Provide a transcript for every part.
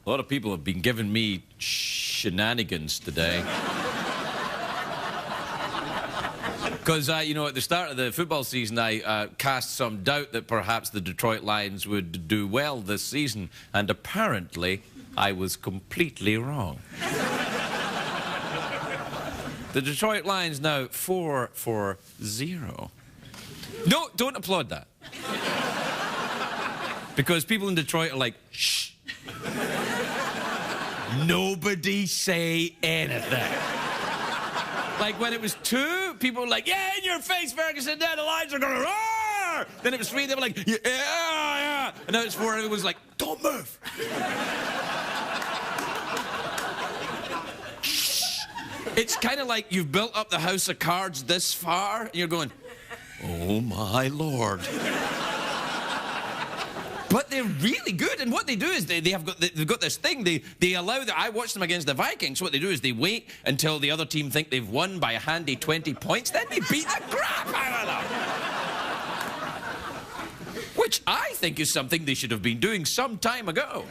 A lot of people have been giving me shenanigans today. Because, you know, at the start of the football season, I cast some doubt that perhaps the Detroit Lions would do well this season, and apparently I was completely wrong. The Detroit Lions now 4-0. No, don't applaud that. Because people in Detroit are like, shh. Nobody say anything. Like when it was 2, people were like, yeah, in your face, Ferguson, then the Lions are gonna roar! Then it was 3, they were like, yeah, yeah. And now it's 4, and it was like, don't move. It's kind of like you've built up the house of cards this far, and you're going, oh my Lord. But they're really good, and what they do is they've got this thing. They allow I watched them against the Vikings. What they do is they wait until the other team think they've won by a handy 20 points, then they beat the crap out of them. Which I think is something they should have been doing some time ago.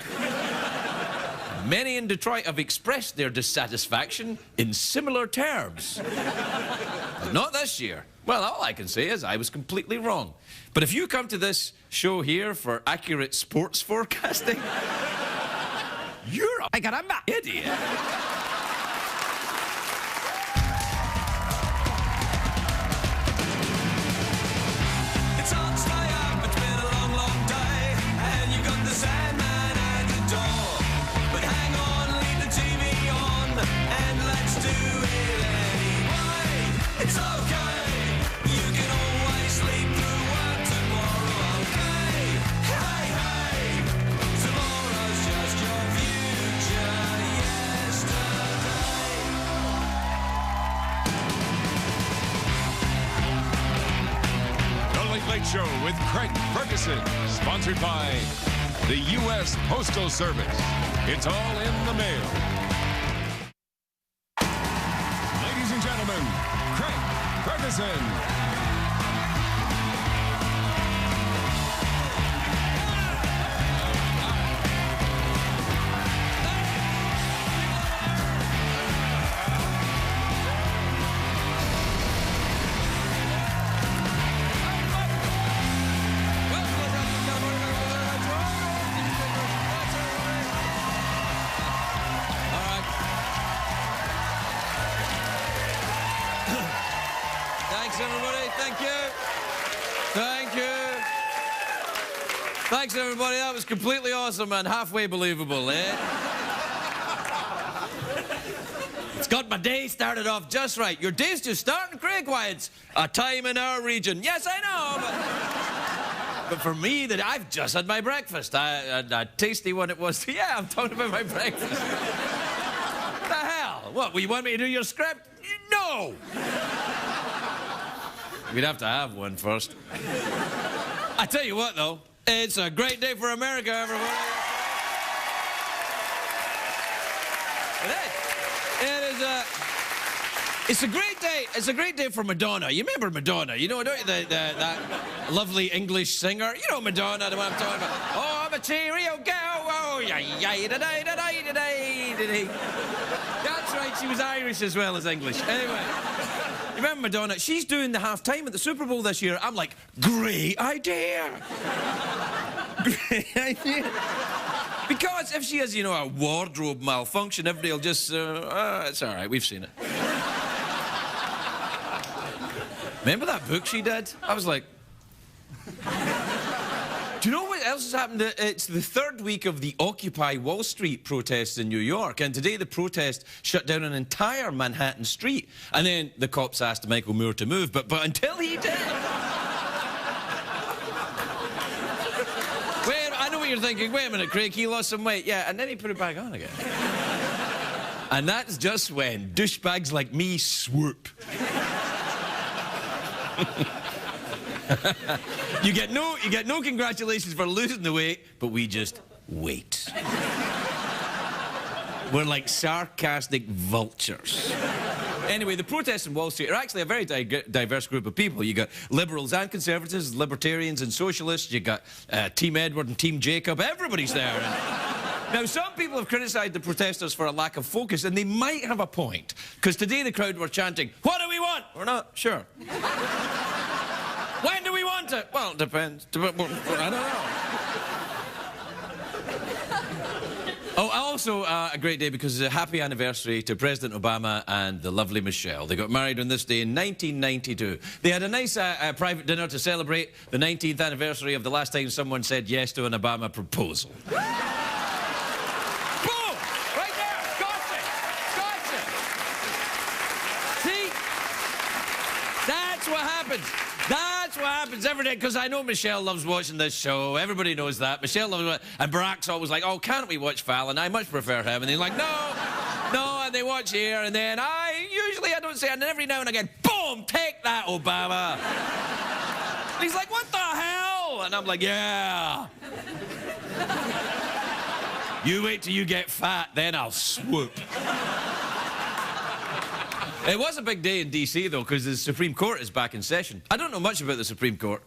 Many in Detroit have expressed their dissatisfaction in similar terms. But not this year. Well, all I can say is I was completely wrong. But if you come to this show here for accurate sports forecasting, you're a caramba idiot. It's hard to stay up, it's been a long, long day, and you've got the Sandman at the door. But hang on, leave the TV on, and let's do it anyway. It's okay, you can always sleep through work tomorrow, okay? Hey, hey, tomorrow's just your future yesterday. The Late Late Show with Craig Ferguson, sponsored by the U.S. Postal Service. It's all in the mail. Ladies and gentlemen, Craig Ferguson. Thanks, everybody. Thank you. Thank you. Thanks, everybody. That was completely awesome and halfway believable, eh? It's got my day started off just right. Your day's just starting, Craig. Why, it's a time in our region. Yes, I know, but for me, I've just had my breakfast. A tasty one it was. Yeah, I'm talking about my breakfast. What the hell? What, you want me to do your script? No! We'd have to have one first. I tell you what, though, it's a great day for America, everybody. It's a great day. It's a great day for Madonna. You remember Madonna? You know, don't you? That lovely English singer. You know Madonna, the one I'm talking about. Oh, I'm a cheerio girl. Oh, yeah, yeah, da da da da da da. That's right. She was Irish as well as English. Anyway. You remember Madonna? She's doing the half-time at the Super Bowl this year. I'm like, great idea. Great idea. Because if she has, you know, a wardrobe malfunction, everybody will just, it's all right, we've seen it. Remember that book she did? I was like... Do you know what else has happened? It's the 3rd week of the Occupy Wall Street protests in New York, and today the protest shut down an entire Manhattan street. And then the cops asked Michael Moore to move, but until he did... Wait, I know what you're thinking. Wait a minute, Craig, he lost some weight. Yeah, and then he put it back on again. And that's just when douchebags like me swoop. You get no congratulations for losing the weight, but we just wait. We're like sarcastic vultures. Anyway, the protests in Wall Street are actually a very diverse group of people. You got liberals and conservatives, libertarians and socialists. You got Team Edward and Team Jacob. Everybody's there. Now, some people have criticised the protesters for a lack of focus, and they might have a point. Because today the crowd were chanting, "What do we want?" We're not sure. When do we want it? Well, it depends. I don't know. Oh, also a great day because it's a happy anniversary to President Obama and the lovely Michelle. They got married on this day in 1992. They had a nice private dinner to celebrate the 19th anniversary of the last time someone said yes to an Obama proposal. Boom! Right there! Gotcha! Gotcha! See? That's what happens. That's what happens every day, because I know Michelle loves watching this show. Everybody knows that. Michelle loves it. And Barack's always like, "Oh, can't we watch Fallon? I much prefer him." And he's like, "No, no," and they watch here, and then I don't say it, and every now and again, boom, take that, Obama. And he's like, "What the hell?" And I'm like, "Yeah. You wait till you get fat, then I'll swoop." It was a big day in D.C., though, because the Supreme Court is back in session. I don't know much about the Supreme Court,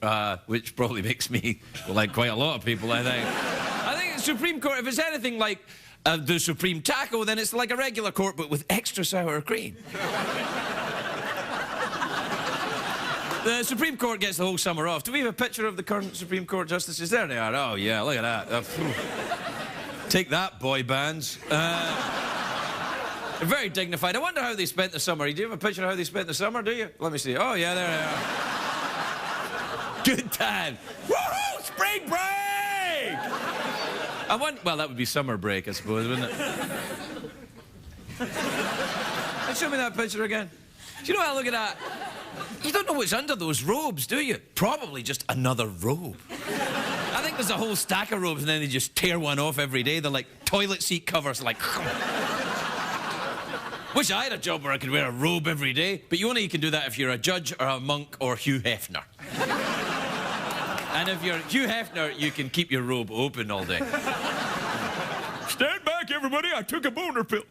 which probably makes me like quite a lot of people, I think. I think the Supreme Court, if it's anything like the Supreme Taco, then it's like a regular court, but with extra sour cream. The Supreme Court gets the whole summer off. Do we have a picture of the current Supreme Court justices? There they are. Oh, yeah, look at that. Take that, boy bands. Very dignified. I wonder how they spent the summer. Do you have a picture of how they spent the summer, do you? Let me see. Oh, yeah, there they are. Good time. Woohoo! Spring break! Well, that would be summer break, I suppose, wouldn't it? Show me that picture again. Do you know how I look at that? You don't know what's under those robes, do you? Probably just another robe. I think there's a whole stack of robes, and then they just tear one off every day. They're like toilet seat covers, like... Wish I had a job where I could wear a robe every day, but you can do that if you're a judge or a monk or Hugh Hefner. And if you're Hugh Hefner, you can keep your robe open all day. Stand back, everybody, I took a boner pill.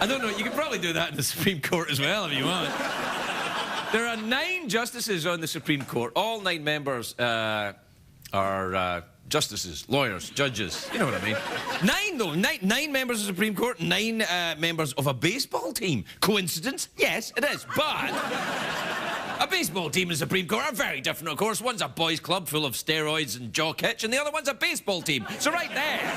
I don't know, you could probably do that in the Supreme Court as well if you want. There are 9 justices on the Supreme Court. All 9 members are... justices, lawyers, judges, you know what I mean. 9, though. 9 members of the Supreme Court, 9 members of a baseball team. Coincidence? Yes, it is. But a baseball team and the Supreme Court are very different, of course. One's a boys' club full of steroids and jaw kitch, and the other one's a baseball team. So right there.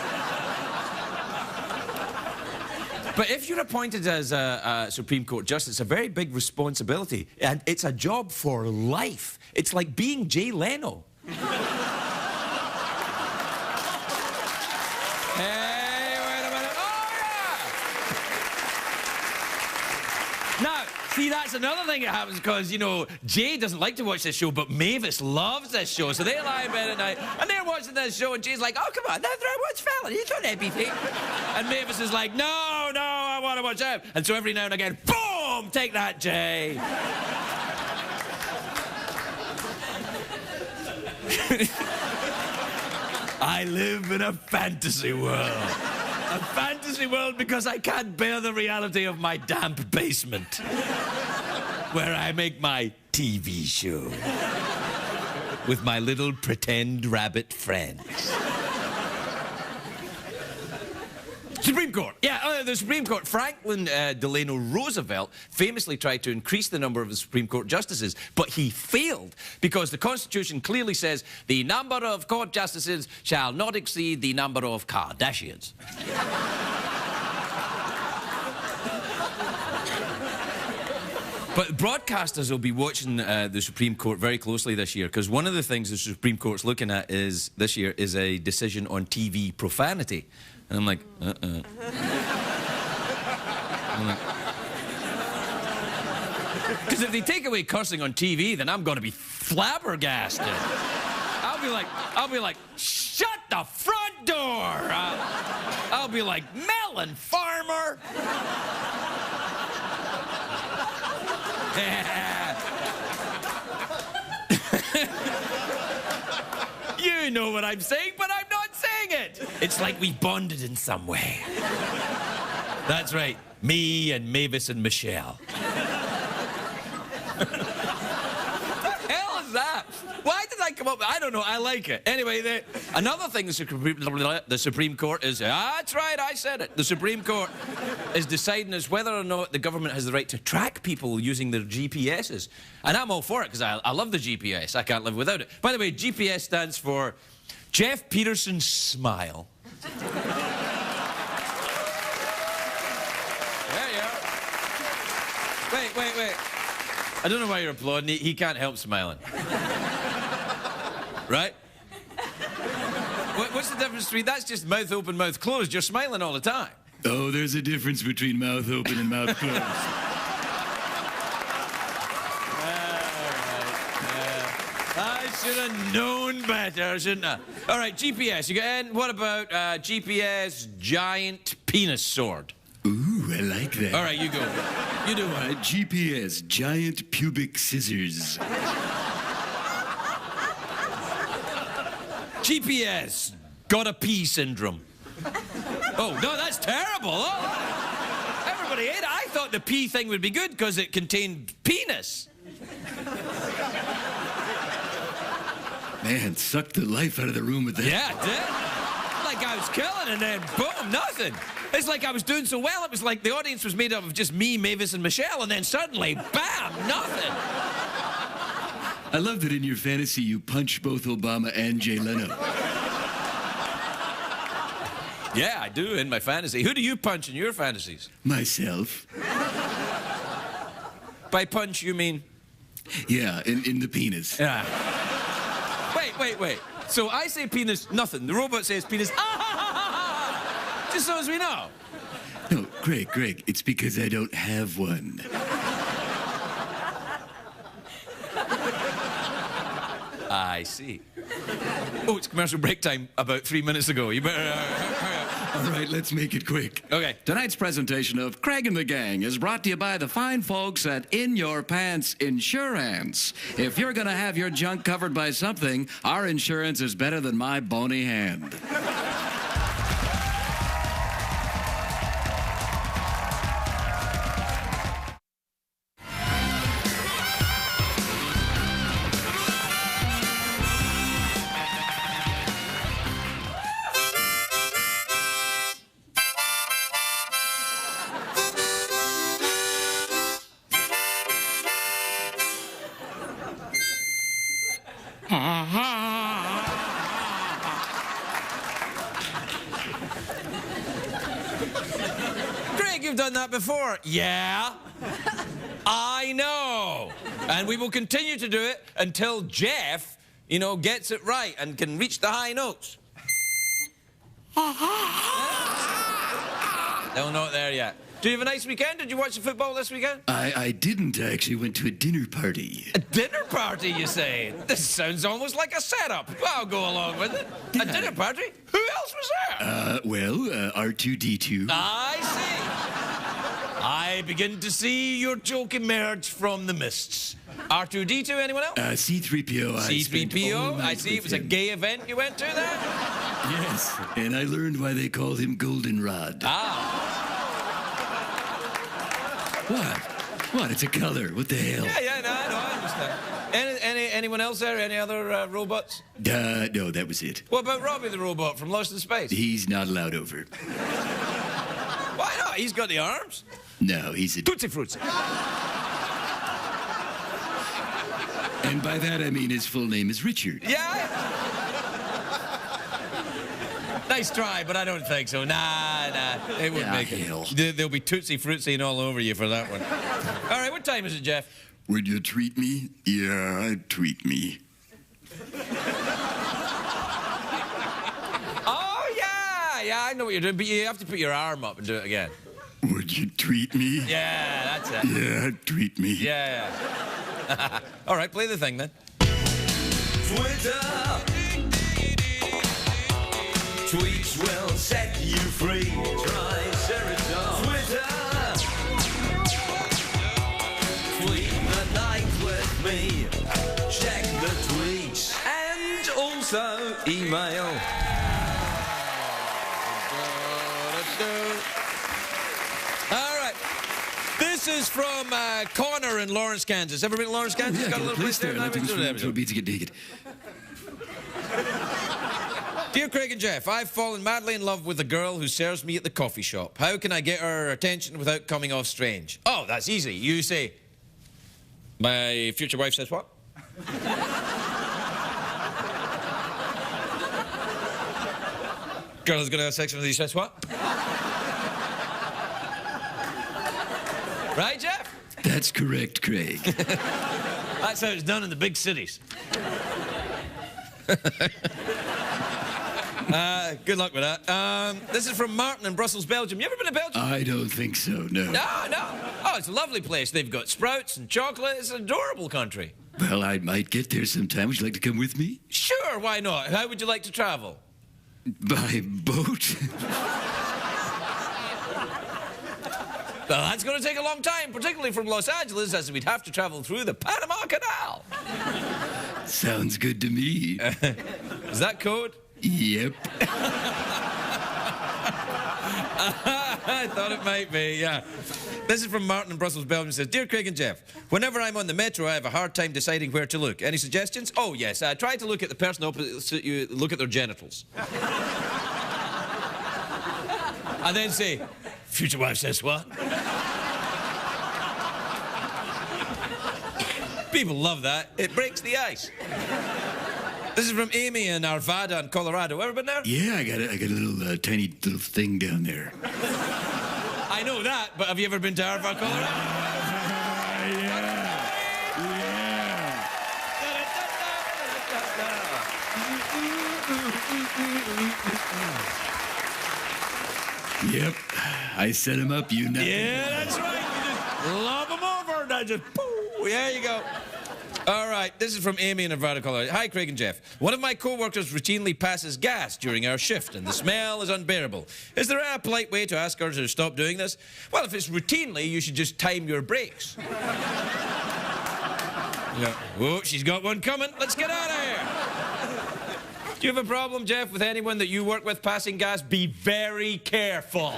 But if you're appointed as a Supreme Court justice, it's a very big responsibility. And it's a job for life. It's like being Jay Leno. Hey, wait a minute. Oh, yeah! Now, see, that's another thing that happens because, you know, Jay doesn't like to watch this show, but Mavis loves this show. So they lie in bed at night, and they're watching this show, and Jay's like, "Oh, come on, watch Fallon. He's got everything." And Mavis is like, no, I want to watch him. And so every now and again, boom, take that, Jay. I live in a fantasy world. A fantasy world because I can't bear the reality of my damp basement, where I make my TV show with my little pretend rabbit friends. Supreme Court. Yeah, the Supreme Court. Franklin Delano Roosevelt famously tried to increase the number of the Supreme Court justices, but he failed because the Constitution clearly says the number of court justices shall not exceed the number of Kardashians. But broadcasters will be watching the Supreme Court very closely this year because one of the things the Supreme Court's looking at this year is a decision on TV profanity. And I'm like, Because if they take away cursing on TV, then I'm going to be flabbergasted. I'll be like, shut the front door. I'll be like, melon farmer. You know what I'm saying, but I'm not saying it. It's like we bonded in some way. That's right, me and Mavis and Michelle. What the hell is that? Why did like come up with? I don't know. I like it. Anyway, another thing the Supreme Court is... that's right, I said it. The Supreme Court is deciding as whether or not the government has the right to track people using their GPSs. And I'm all for it, because I love the GPS. I can't live without it. By the way, GPS stands for Jeff Peterson's Smile. There you are. Wait. I don't know why you're applauding. He can't help smiling. Right? What's the difference between... That's just mouth open, mouth closed. You're smiling all the time. Oh, there's a difference between mouth open and mouth closed. I should have known better, shouldn't I? All right, GPS. You got, and what about GPS giant penis sword? Ooh, I like that. All right, you go. You do one. GPS giant pubic scissors. GPS gotta pee syndrome. Oh, no, that's terrible. Oh, everybody ate it. I thought the pee thing would be good because it contained penis. Man, sucked the life out of the room with that. Yeah, it did. Like I was killing and then boom, nothing. It's like I was doing so well, it was like the audience was made up of just me, Mavis, and Michelle, and then suddenly, bam, nothing. I love that in your fantasy you punch both Obama and Jay Leno. Yeah, I do in my fantasy. Who do you punch in your fantasies? Myself. By punch, you mean? Yeah, in the penis. Yeah. Wait. So I say penis, nothing. The robot says penis, just so as we know. No, Greg, it's because I don't have one. I see. Oh, it's commercial break time about 3 minutes ago. You better hurry up. All right, let's make it quick. Okay. Tonight's presentation of Craig and the Gang is brought to you by the fine folks at In Your Pants Insurance. If you're gonna have your junk covered by something, our insurance is better than my bony hand. Greg, you've done that before. Yeah. I know. And we will continue to do it until Jeff, gets it right and can reach the high notes. No, not there yet. Do you have a nice weekend? Did you watch the football this weekend? I didn't. I actually went to a dinner party. A dinner party, you say? This sounds almost like a setup. I'll go along with it. A dinner party? Who else was there? R2-D2. I see. I begin to see your joke emerge from the mists. R2-D2, anyone else? C-3PO. C-3PO? I see. It was a gay event you went to there? Yes, and I learned why they called him Goldenrod. Ah. What? It's a color. What the hell? Yeah, no, I understand. Anyone else there? Any other robots? No, that was it. What about Robbie the robot from Lost in Space? He's not allowed over. Why not? He's got the arms. No, he's a... Tootsie Fruitsy. And by that I mean his full name is Richard. Yeah? Nice try, but I don't think so. Nah. It wouldn't make it. There'll be Tootsie Fruitsy all over you for that one. All right, what time is it, Jeff? Would you treat me? Yeah, treat me. Oh, yeah, I know what you're doing, but you have to put your arm up and do it again. Would you treat me? Yeah, that's it. Yeah, treat me. Yeah. All right, play the thing then. Twitter. Tweets will set you free. Triceratops. Twitter. Tweet the night with me. Check the tweets. And also email. All right. This is from Connor in Lawrence, Kansas. Ever been to Lawrence, Kansas? Yeah, got a little place there. I'd like to go to Beats to get Dear Craig and Jeff, I've fallen madly in love with the girl who serves me at the coffee shop. How can I get her attention without coming off strange? Oh, that's easy. You say, my future wife says what? Girl is going to have sex with you says what? Right, Jeff? That's correct, Craig. That's how it's done in the big cities. Good luck with that. This is from Martin in Brussels, Belgium. You ever been to Belgium? I don't think so, no. No. Oh, it's a lovely place. They've got sprouts and chocolate. It's an adorable country. Well, I might get there sometime. Would you like to come with me? Sure, why not? How would you like to travel? By boat? Well, that's going to take a long time, particularly from Los Angeles, as we'd have to travel through the Panama Canal. Sounds good to me. Is that code? Yep. I thought it might be, yeah. This is from Martin in Brussels, Belgium. Says, Dear Craig and Jeff, whenever I'm on the metro, I have a hard time deciding where to look. Any suggestions? Oh, yes. Try to look at the person opposite you, look at their genitals. And then say, future wife says what? People love that. It breaks the ice. This is from Amy in Arvada in Colorado. Ever been there? Yeah, I got a little tiny little thing down there. I know that, but have you ever been to Arvada, Colorado? Yep. I set him up, you know. Yeah, that's right. You just lob them over, and I just, poof, there you go. All right, this is from Amy in Nevada, Colorado. Hi, Craig and Jeff. One of my co-workers routinely passes gas during our shift, and the smell is unbearable. Is there a polite way to ask her to stop doing this? Well, if it's routinely, you should just time your brakes. Yeah. Oh, she's got one coming. Let's get out of here. Do you have a problem, Jeff, with anyone that you work with passing gas? Be very careful.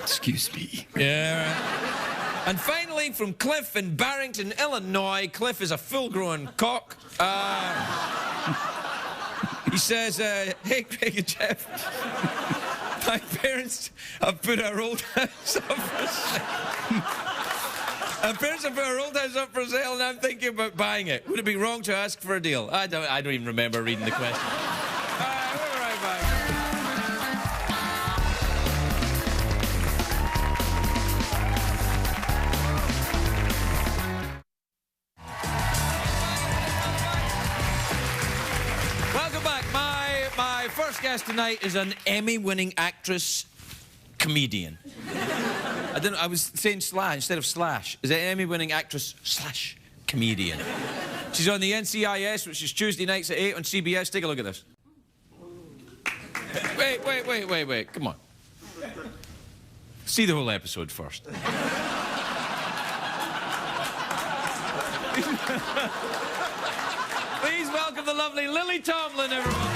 Excuse me. Yeah, right. And finally, from Cliff in Barrington, Illinois. Cliff is a full-grown cock. He says, hey, Craig and Jeff. My parents have put our old house up for sale. My parents have put our old house up for sale, and I'm thinking about buying it. Would it be wrong to ask for a deal? I don't even remember reading the question. We're right back. Welcome back. My first guest tonight is an Emmy-winning actress, comedian. I was saying slash instead of slash. Is it Emmy-winning actress slash comedian? She's on the NCIS, which is Tuesday nights at 8 on CBS. Take a look at this. Wait. Come on. See the whole episode first. Please welcome the lovely Lily Tomlin, everyone.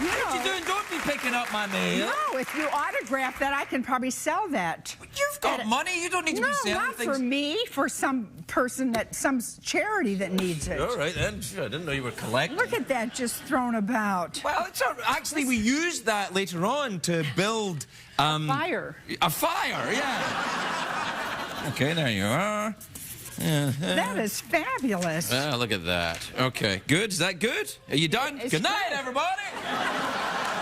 What you doing? Don't be picking up my mail. No, if you autograph that, I can probably sell that. You've got money. You don't need to be selling things. No, not for me. For some person some charity that needs it. All right, then. Sure, I didn't know you were collecting. Look at that just thrown about. Well, it's actually, we used that later on to build... a fire. A fire, yeah. Okay, there you are. That is fabulous. Ah, look at that. Okay, good. Is that good? Are you done? It's good night, good. everybody.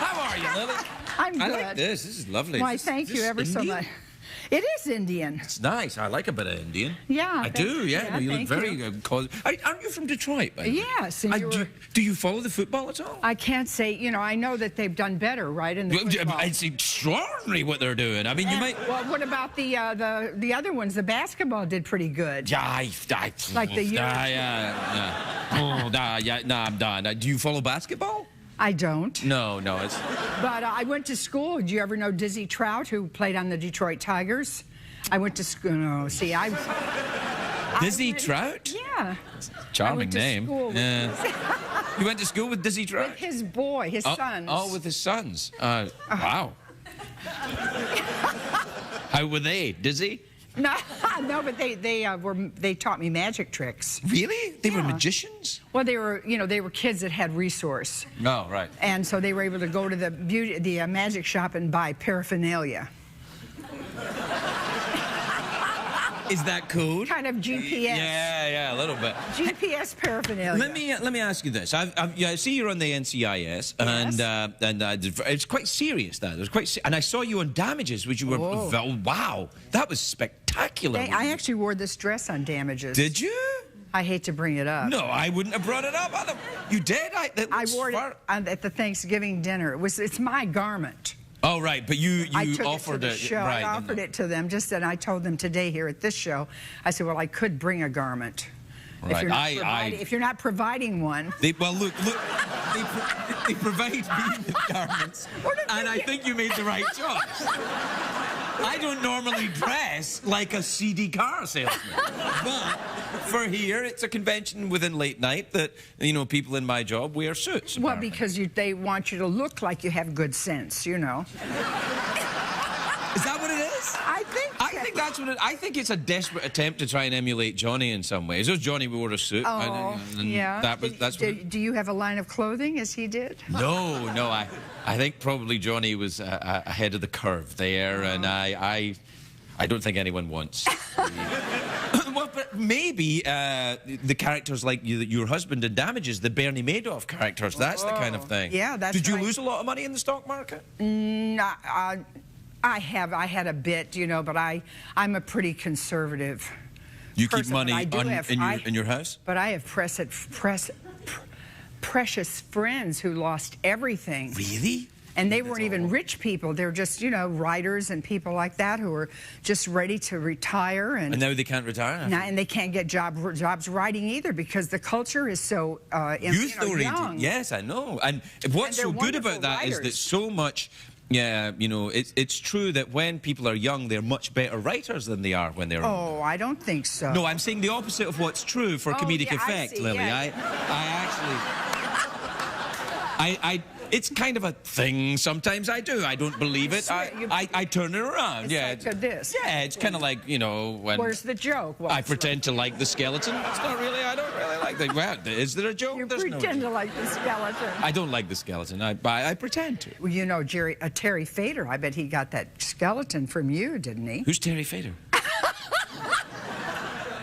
How are you, Lily? I'm good. I like this. This is lovely. Why, thank you ever so much. It is Indian. It's nice. I like a bit of Indian. Yeah. I do, yeah. No, you look very... Aren't you from Detroit, by the way? Yes. And do you follow the football at all? I can't say, I know that they've done better, right, in the football. It's extraordinary what they're doing. I mean, you might... Well, what about the other ones? The basketball did pretty good. Yeah, like the year. I'm done. Do you follow basketball? I don't. No, it's... But I went to school. Do you ever know Dizzy Trout, who played on the Detroit Tigers? I went to school. No, see, Dizzy Trout? Yeah. Charming I went to name. school with You went to school with Dizzy Trout? with his boy, his sons. Oh, with his sons. Wow. How were they? Dizzy? No, no, but they taught me magic tricks. Really? They were magicians? Well, they were kids that had resource. No, right. And so they were able to go to the magic shop and buy paraphernalia. Is that cool? Kind of GPS. Yeah, a little bit. GPS paraphernalia. Let me ask you this. I see you're on the NCIS, and it's quite serious. That it was quite, and I saw you on Damages, which you were. Wow, that was spectacular. I actually wore this dress on Damages. Did you? I hate to bring it up. No, I wouldn't have brought it up. You did. I wore it at the Thanksgiving dinner. It's my garment. Oh, right, but you offered it. Show. Right, I offered it to them. Just that I told them today here at this show, I said, well, I could bring a garment. Right. If you're not providing one. They provide me with garments, and I think you made the right choice. I don't normally dress like a CD car salesman, but for here, it's a convention within late night that, people in my job wear suits. Well, apparently. because they want you to look like you have good sense, Is that what it is? I think that's what it. I think it's a desperate attempt to try and emulate Johnny in some ways. It was Johnny who wore a suit. Oh, yeah. Do you have a line of clothing as he did? No. I think probably Johnny was ahead of the curve there, and I don't think anyone wants. Well, but maybe the characters like your husband in Damages, the Bernie Madoff characters. That's the kind of thing. Yeah, that's. Did you lose a lot of money in the stock market? I had a bit, but I'm a pretty conservative. You person, keep money in your house? But I have precious friends who lost everything. Really? And they weren't even rich people. They're just, writers and people like that who are just ready to retire. And now they can't retire? And they can't get jobs writing either because the culture is so youth-oriented. young. Yes, I know. And what's so good about that is that so much... Yeah, it's true that when people are young, they're much better writers than they are when they're older. Oh, I don't think so. No, I'm saying the opposite of what's true for comedic effect, Lily. Yeah. It's kind of a thing sometimes I do. I don't believe it. I turn it around. It's like this. Yeah, it's kind of like, when... Where's the joke? I pretend to like the skeleton. It's not really, I don't really like the... Well, is there a joke? You There's pretend no to like the skeleton. I don't like the skeleton. I pretend to. Well, Terry Fader, I bet he got that skeleton from you, didn't he? Who's Terry Fader?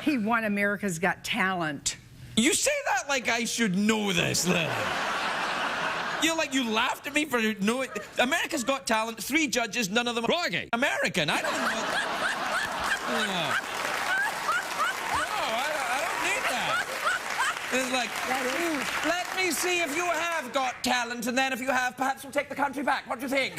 He won America's Got Talent. You say that like I should know this, Lily. You laughed at me for knowing. America's Got Talent, 3 judges, none of them are American. I don't know. No, I don't need that. It's like, let me see if you have got talent, and then if you have, perhaps we'll take the country back. What do you think?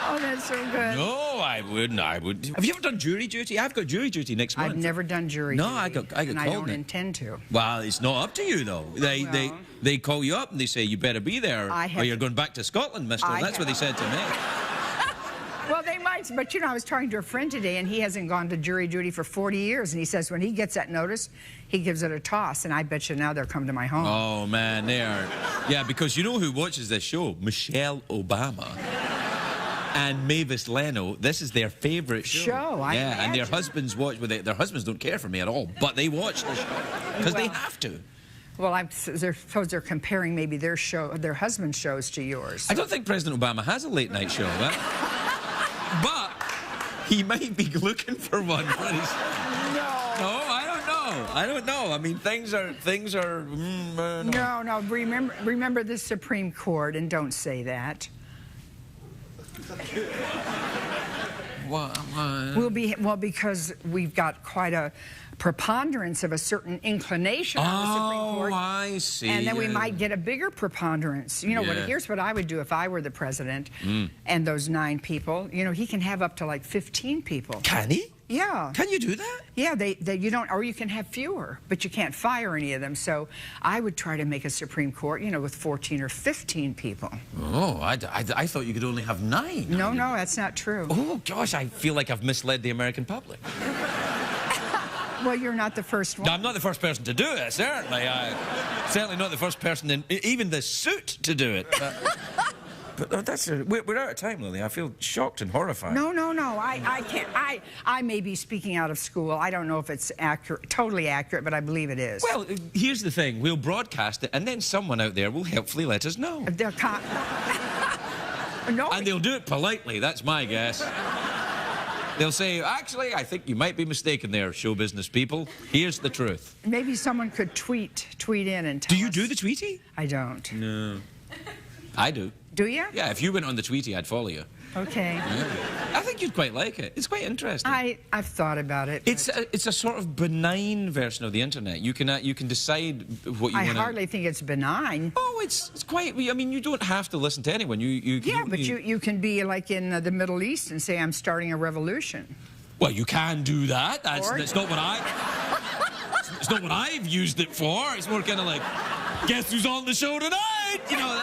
Oh, that's so good. No, I wouldn't. Have you ever done jury duty? I've got jury duty next month. I've never done jury duty. No, I got and called. I don't intend to. Well, it's not up to you, though. They call you up and they say, you better be there, or you're going back to Scotland, mister. That's what they said to me. Well, they might, but I was talking to a friend today, and he hasn't gone to jury duty for 40 years, and he says when he gets that notice, he gives it a toss, and I bet you now they'll come to my home. Oh, man, they are. Yeah, because you know who watches this show? Michelle Obama. And Mavis Leno, this is their favourite show. I imagine. And their husbands watch. Well, their husbands don't care for me at all, but they watch the show because they have to. Well, I suppose they're comparing maybe their husband's shows to yours. I don't think President Obama has a late night show, but he might be looking for one. No, I don't know. I mean, things are. No. Remember the Supreme Court, and don't say that. Well, well, because we've got quite a preponderance of a certain inclination on the Supreme Court. Oh, I see. And then we might get a bigger preponderance. You know, Yeah. here's what I would do if I were the president and those 9 people. You know, he can have up to like 15 people. Can he? Yeah. Can you do that? Yeah, you don't, or you can have fewer, but you can't fire any of them. So I would try to make a Supreme Court, you know, with 14 or 15 people. Oh, I thought you could only have 9. No, no, that's not true. Oh, gosh, I feel like I've misled the American public. Well, you're not the first one. No, I'm not the first person to do it, certainly. Certainly not the first person in even the suit to do it. But we're out of time, Lily. I feel shocked and horrified. No, no, no. I can't. I may be speaking out of school. I don't know if it's accurate, totally accurate, but I believe it is. Well, here's the thing. We'll broadcast it, and then someone out there will helpfully let us know. No. And they'll do it politely. That's my guess. They'll say, actually, I think you might be mistaken there, show business people. Here's the truth. Maybe someone could tweet in and tell us. Do you do the tweeting? I don't. No. I do. Do you? Yeah, if you went on the Tweety, I'd follow you. Okay. Yeah. I think you'd quite like it. It's quite interesting. I've thought about it. It's a sort of benign version of the internet. You can decide what you want to... I hardly think it's benign. Oh, it's quite... I mean, you don't have to listen to anyone. Yeah, but you can be like in the Middle East and say, I'm starting a revolution. Well, you can do that. That's not what it's not what I've used it for. It's more kind of like, guess who's on the show tonight? You know,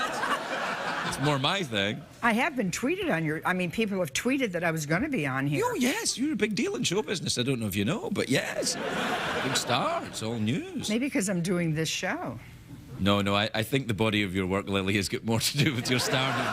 that's more my thing. I have been tweeted on your... I mean, people have tweeted that I was going to be on here. Oh, yes, you're a big deal in show business. I don't know if you know, but yes. Big star. It's all news. Maybe because I'm doing this show. No, I think the body of your work, Lily, has got more to do with your stardom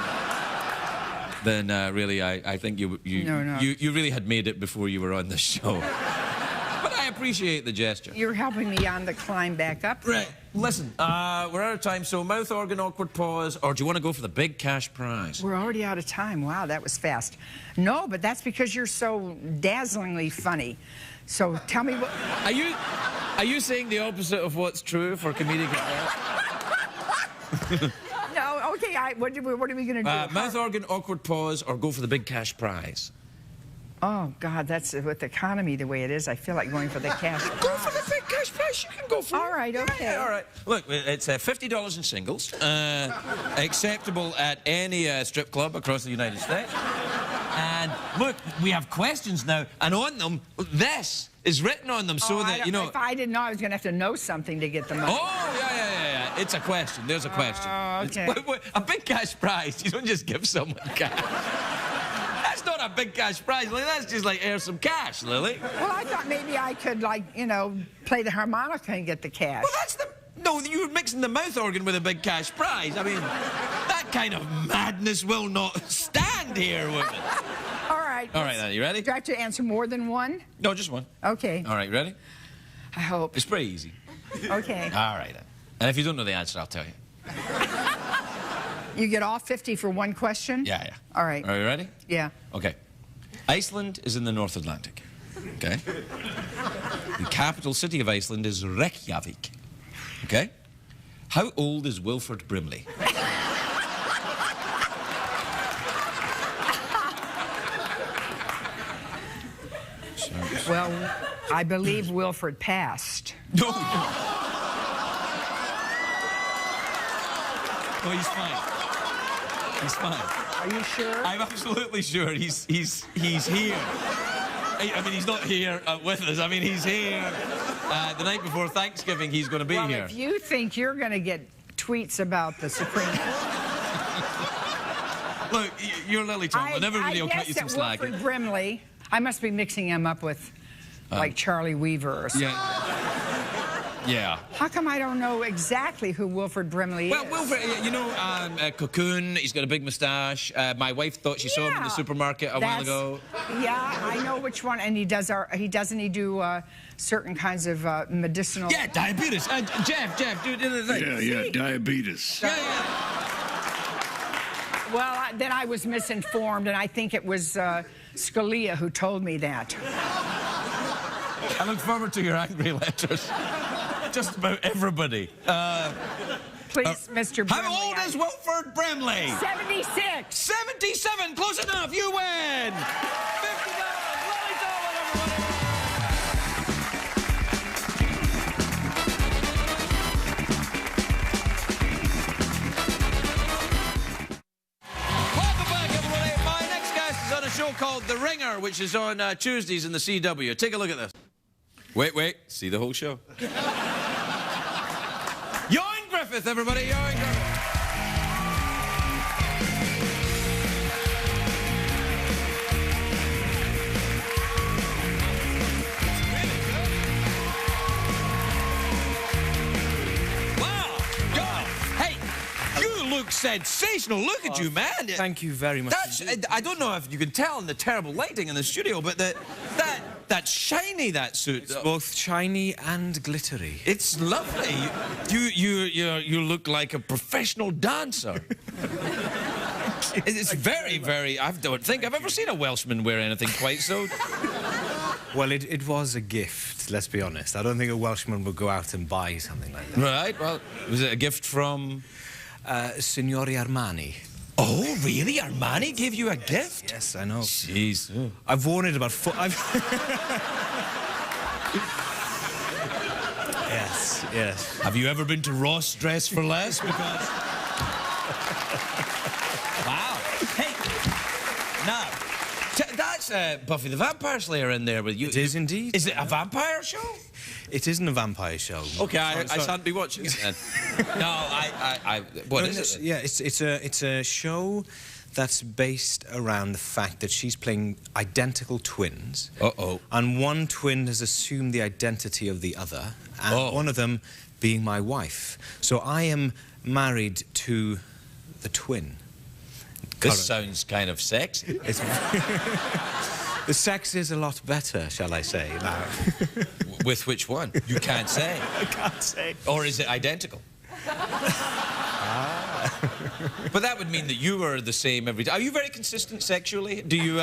than really. I think you really had made it before you were on the show. But I appreciate the gesture. You're helping me on the climb back up. Right. Listen, we're out of time, so mouth organ, awkward pause, or do you want to go for the big cash prize? We're already out of time. Wow, that was fast. No, but that's because you're so dazzlingly funny. So tell me what... Are you saying the opposite of what's true for comedic effect? No, okay, what are we going to do? Mouth organ, awkward pause, or go for the big cash prize? Oh, God, that's with the economy the way it is. I feel like going for the cash prize. Go for the big cash prize. You can go for it. All right, okay. Yeah, all right. Look, it's $50 in singles, acceptable at any strip club across the United States. And look, we have questions now, and on them, this is written on them so that, you know... If I didn't know, I was going to have to know something to get the money. Oh, yeah. It's a question. There's a question. Okay. A big cash prize. You don't just give someone cash. That's not a big cash prize, Lily. That's just like air some cash, Lily. Well, I thought maybe I could, like, you know, play the harmonica and get the cash. Well, that's the... No, you're mixing the mouth organ with a big cash prize. I mean, that kind of madness will not stand here, women. All right. All right, then. You ready? Do I have to answer more than one? No, just one. Okay. All right, ready? I hope. It's pretty easy. Okay. All right, then. And if you don't know the answer, I'll tell you. You get all 50 for one question? Yeah. All right. Are you ready? Yeah. Okay. Iceland is in the North Atlantic. Okay? The capital city of Iceland is Reykjavik. Okay? How old is Wilford Brimley? Well, I believe Wilford passed. No. No, he's fine. He's fine. Are you sure? I'm absolutely sure he's here. I mean, he's not here with us. I mean, he's here the night before Thanksgiving. He's going to be here. Well, if you think you're going to get tweets about the Supreme Court... Look, you're Lily Tomlin. Everybody will cut you some slack. Wilford Brimley, I must be mixing him up with, like, Charlie Weaver or something. Yeah. How come I don't know exactly who Wilford Brimley is? Well, Wilford, you know, Cocoon, he's got a big moustache. My wife thought she saw him in the supermarket a while ago. Yeah, I know which one. And he does he do certain kinds of medicinal... Yeah, diabetes. Jeff, do the thing. Yeah, diabetes. Yeah. Well, then I was misinformed, and I think it was Scalia who told me that. I look forward to your angry letters. Just about everybody. Please, Mr. Brimley. How old is Wilford Brimley? 76. 77. Close enough. You win. $50. Lily Tomlin, everybody. The Ringer, which is on Tuesdays in the CW. Take a look at this. Wait. See the whole show. Ioan Gruffudd, everybody. Ioan Gruffudd. Look sensational. Look at you, man. Thank you very much. I don't know if you can tell in the terrible lighting in the studio, but that's shiny, that suit. It's both shiny and glittery. It's lovely. You look like a professional dancer. It's very, I don't think I've ever seen a Welshman wear anything quite so... Well, it was a gift, let's be honest. I don't think a Welshman would go out and buy something like that. Right, well, was it a gift from... Signori Armani. Oh, really? Armani gave you a gift? Yes, I know. Jeez. Oh. I've worn it about Yes. Have you ever been to Ross Dress for Less? Because... Wow. Hey, now, that's Buffy the Vampire Slayer in there with you. It is indeed. Is it a vampire show? It isn't a vampire show. Okay, I shan't be watching it then. No, what is it? Yeah, it's a show that's based around the fact that she's playing identical twins. Uh-oh. And one twin has assumed the identity of the other, and one of them being my wife. So I am married to the twin. This sounds kind of sexy. The sex is a lot better, shall I say, now. With which one? You can't say. I can't say. Or is it identical? But that would mean that you are the same every day. Are you very consistent sexually? Do you,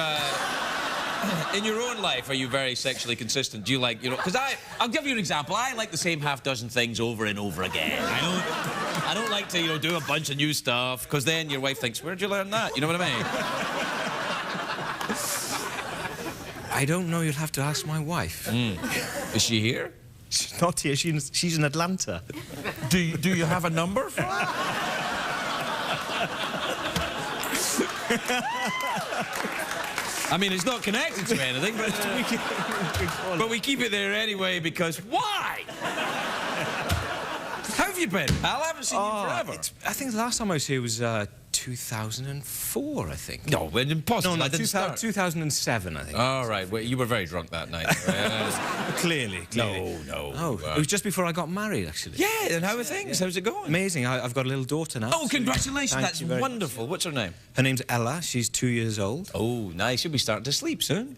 in your own life, are you very sexually consistent? Do you like, because I'll give you an example. I like the same half dozen things over and over again. I don't like to, do a bunch of new stuff, because then your wife thinks, where'd you learn that? You know what I mean? I don't know. You'll have to ask my wife. Is she here? She's not here. She's in Atlanta. Do you have a number for her? I mean, it's not connected to anything, but we keep it there anyway because why? How have you been? I haven't seen you forever. I think the last time I was here was 2004, I think. No, impossible. No, 2007, I think. All right. Well, you were very drunk that night. Clearly. No. Oh, it was just before I got married, actually. Yeah, and how are things? How's it going? Amazing. I've got a little daughter now. Oh, congratulations. Thank That's you very wonderful. What's her name? Her name's Ella. She's 2 years old. Oh, nice. She'll be starting to sleep soon.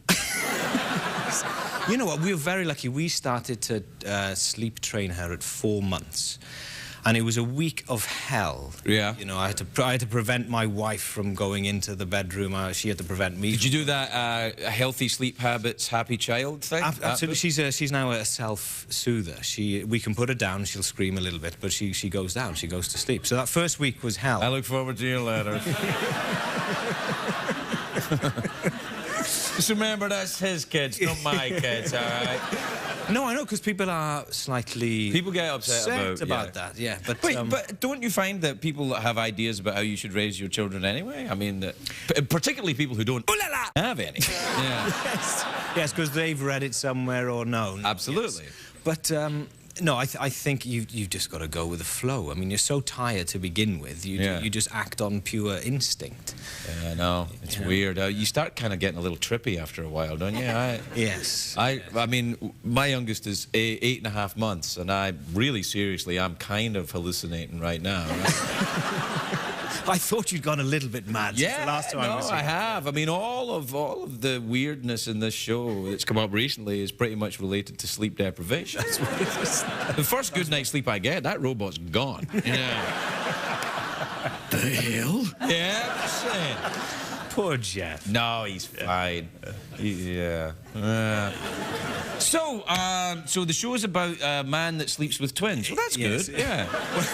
You know what? We were very lucky. We started to sleep train her at 4 months. And it was a week of hell. Yeah. You know, I had to prevent my wife from going into the bedroom. She had to prevent me. Did you do that healthy sleep habits, happy child thing? Absolutely. She's now a self-soother. We can put her down. She'll scream a little bit, but she goes down. She goes to sleep. So that first week was hell. I look forward to your letters. Just remember, that's his kids, not my kids, all right? No, I know, because people are slightly... People get upset about that, yeah. But, wait, but don't you find that people have ideas about how you should raise your children anyway? I mean, particularly people who don't have any. Yeah. Yes, because they've read it somewhere or known. Absolutely. Yes. But, no, I think you've just got to go with the flow. I mean, you're so tired to begin with. You just act on pure instinct. Yeah, I know. It's weird. You start kind of getting a little trippy after a while, don't you? Yes. I mean, my youngest is 8.5 months, and I'm kind of hallucinating right now. I thought you'd gone a little bit mad since the last time I was here. I have. I mean, all of the weirdness in this show that's come up recently is pretty much related to sleep deprivation. That's what it is. The first good night's sleep I get, that robot's gone. Yeah. The hell? Yeah, I'm just saying. Poor Jeff. No, he's fine. So the show is about a man that sleeps with twins. Well, that's good. Yeah. Well,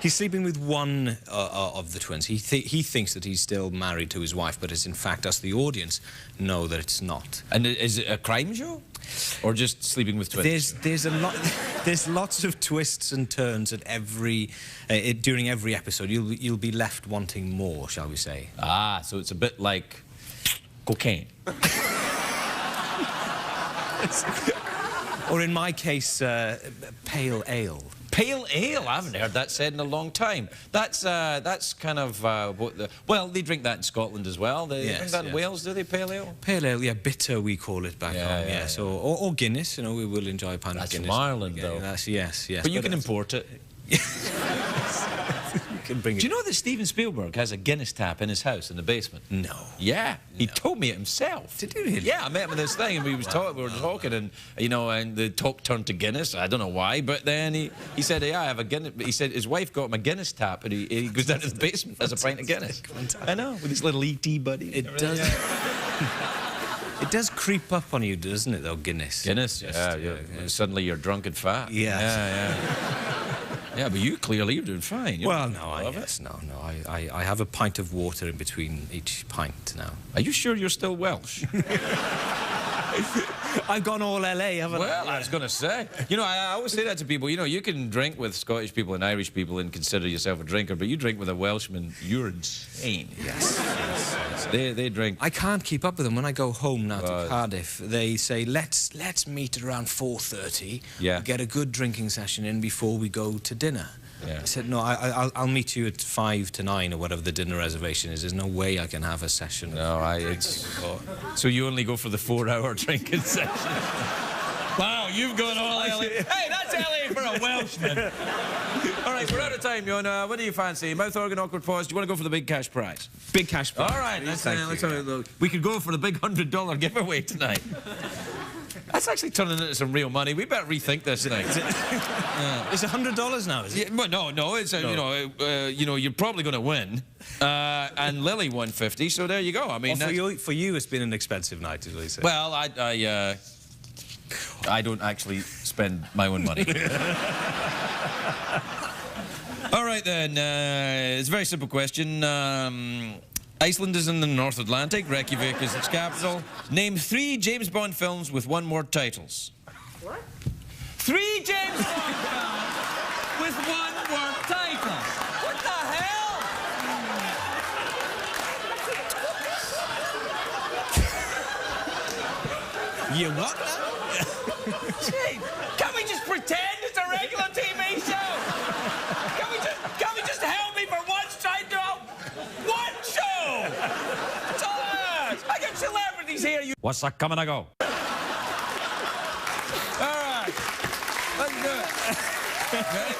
he's sleeping with one of the twins. He thinks that he's still married to his wife, but it's in fact us, the audience, know that it's not. And is it a crime show, or just sleeping with twins? There's lots of twists and turns at during every episode. You'll be left wanting more, shall we say? So it's a bit like Cocaine. Or in my case, pale ale. Pale ale? I haven't heard that said in a long time. That's kind of what the... Well, they drink that in Scotland as well. They drink that in Wales, do they, pale ale? Pale ale, yeah, bitter we call it back home, yes. Yeah. Or Guinness, you know, we will enjoy a pint of Guinness. That's from Ireland, though. That's, yes. But you can import it. You can bring it. Do you know that Steven Spielberg has a Guinness tap in his house in the basement? No. Yeah, he told me it himself. Did he really? Yeah, I met him at this thing, and we were talking, and you know, and the talk turned to Guinness. I don't know why, but then he said, "Yeah, I have a Guinness." He said his wife got him a Guinness tap, and he goes down to the basement as a pint of Guinness. I know, with his little ET buddy. It does. It does creep up on you, doesn't it, though, Guinness? Guinness, yeah. Suddenly you're drunk and fat. Yeah. Yeah, but you clearly you're doing fine. Well, no, I have a pint of water in between each pint now. Are you sure you're still Welsh? I've gone all LA, haven't I? Well, I was going to say. You know, I always say that to people. You know, you can drink with Scottish people and Irish people and consider yourself a drinker, but you drink with a Welshman, you're insane. Yes. They drink. I can't keep up with them. When I go home now to Cardiff, they say, let's meet at around 4:30. Yeah. Get a good drinking session in before we go to dinner. Yeah. I said, no, I'll meet you at 5 to 9 or whatever the dinner reservation is. There's no way I can have a session. No, So you only go for the 4-hour drinking session? Wow, you've gone all LA. Hey, that's LA for a Welshman. All right, we're out of time, Ioan. What do you fancy? Mouth organ, awkward pause. Do you want to go for the big cash prize? Big cash prize. All right, let's have a look. We could go for the big $100 giveaway tonight. That's actually turning into some real money. We better rethink this tonight. It's $100 now, is it? Yeah, well, no. It's you know, you're probably going to win. And Lily won 50, so there you go. I mean, for you, it's been an expensive night, as we say. Well, I don't actually spend my own money. All right then. It's a very simple question. Iceland is in the North Atlantic. Reykjavik is its capital. Name 3 James Bond films with one-word titles. What? 3 James Bond films with one-word titles. What the hell? You what now? Gee, can't we just pretend it's a regular TV show? Can't we just help me for once trying to help one show? That's all I ask. I got celebrities here. What's that coming to go? All right. Let's do it. Ready?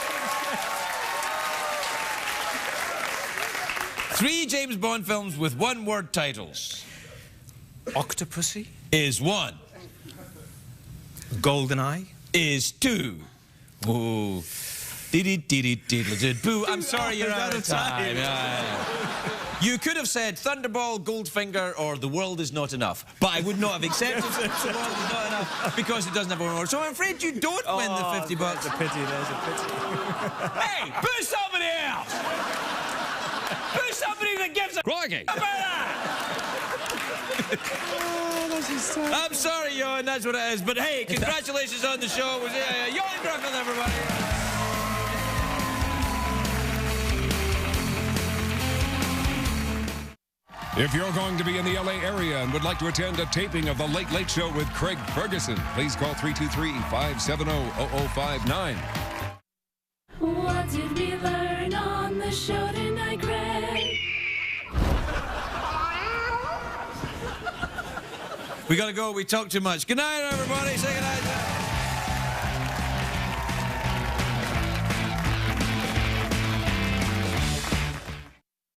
3 James Bond films with one-word titles. Octopussy? Is 1. Goldeneye? Is 2. Ooh. Boo. I'm sorry you're out of time. Yeah. You could have said Thunderball, Goldfinger, or The World Is Not Enough, but I would not have accepted The World Is Not Enough because it doesn't have one word. So I'm afraid you don't win the $50. There's a pity. Hey, boo somebody else! Boo somebody that gives a Crikey. about that! I'm sorry, Ioan, that's what it is. But hey, congratulations on the show. It was Ioan Gruffudd, everybody. If you're going to be in the LA area and would like to attend a taping of The Late Late Show with Craig Ferguson, please call 323-570-0059. What did we learn on the show tonight, Craig? We gotta go. We talk too much. Good night, everybody. Say good night.